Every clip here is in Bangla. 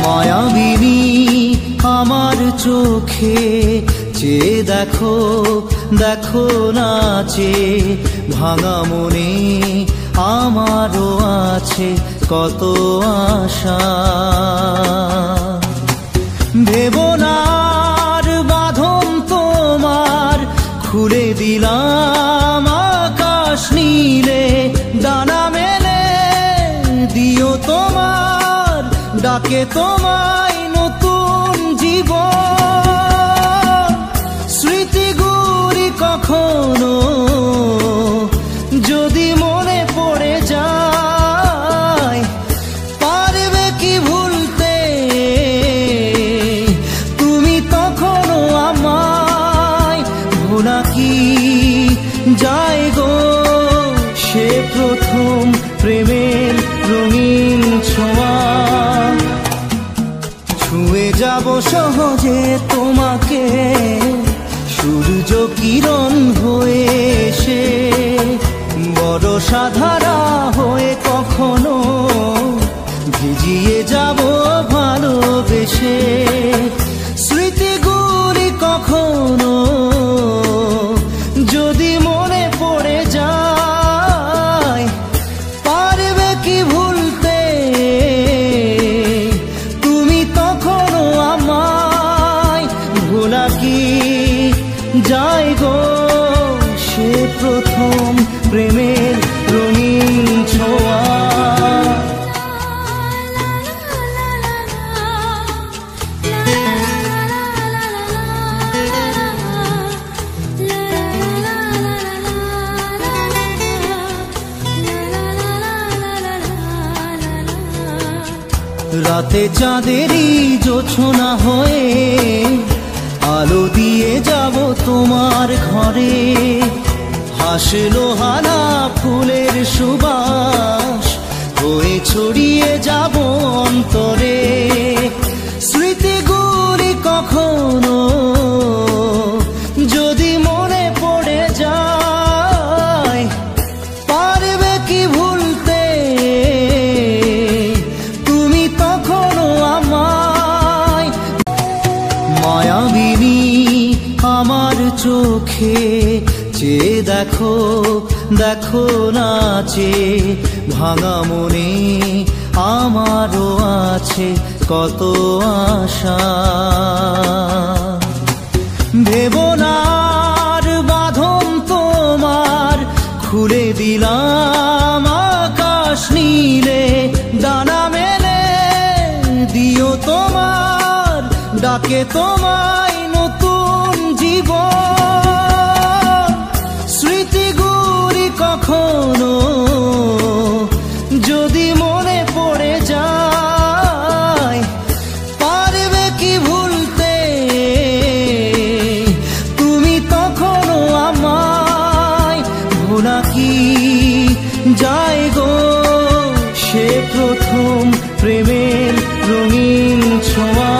মায়াবিনী আমার চোখে চেয়ে দেখো দেখো নাচে ভাঙা মনে আমারও আছে কত আশা। ভেবনার বাঁধন তোমার খুলে দিলাম আকাশ নীলে, ডানা মেলে দিও তোমার ডাকে তোমায় নতুন জীবন। স্মৃতিগুলি কখনো যদি মনে পড়ে যায়, পারবে কি ভুলতে তুমি তখনো আমায়? ভোলা কি যায় গো সে প্রথম প্রেমের রঙিন ছোঁয়া? ছুঁয়ে যাব সহজে তোমাকে সূর্য কিরণ হয়ে এসে, বড় সাধারা হয়ে কখনো ভিজিয়ে যাব ভালোবেসে। স্মৃতিগুলি কখনো যদি মনে পড়ে যায়, পারবে কি ভুলতে তুমি তখনো আমায়? ভোলা কি যায় গো সে প্রথম প্রেমের রঙিন ছোঁয়া? রাতে চাঁদেরই জোছনা হয়ে আলো দিয়ে যাব তোমার ঘরে, হাসলো হানা ফুলের সুবাস হয়ে ছড়িয়ে যাব অন্তরে। স্মৃতিগুলি কখনো যদি মনে পড়ে যায়, পারবে কি ভুলতে তুমি তখনো আমায়? মায়াবিনী আমার চোখে চেয়ে দেখো দেখো নাচে ভাঙা মনে আমারও আছে কত আশা। ভেবনার বাঁধন তোমার খুলে দিলাম আকাশ নীলে, ডানা মেলে দিও তোমার ডাকে তোমায় নতুন জীবন। স্মৃতিগুলি কখনো যদি মনে পড়ে যায়, পারবে কি ভুলতে তুমি তখনো আমায়? ভোলা কি যায় গো সে প্রথম প্রেমের রঙিন ছোঁয়া?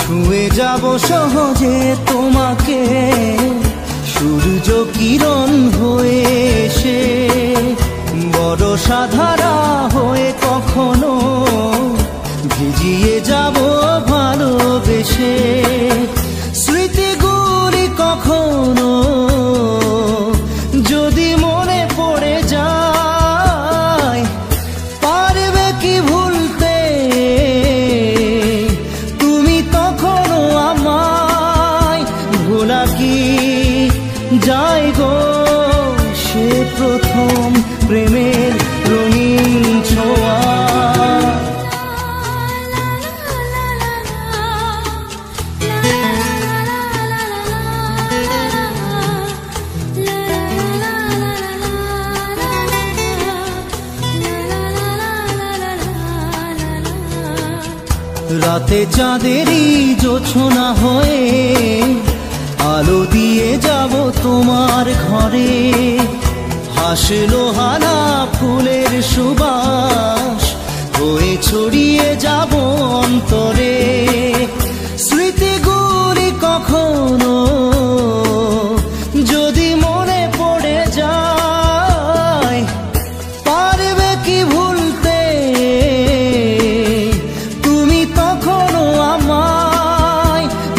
ছুঁয়ে যাব সহজে তোমাকে সূর্য কিরণ হয়ে এসে, বড় সাধারা হয়ে কখনো ভিজিয়ে যাব ভালোবেসে। স্মৃতিগুলি কখনো যদি মনে পড়ে যায়, পারবে কি ভুলতে তুমি তখনো আমায়? ভোলা কি যায় গো সে প্রথম প্রেমের রঙিন ছোঁয়া? রাতে চাঁদেরই জোছনা হয়ে আলো দিয়ে যাব তোমার ঘরে, হাসলো হানা ফুলের সুবাস হয়ে ছড়িয়ে যাব অন্তরে।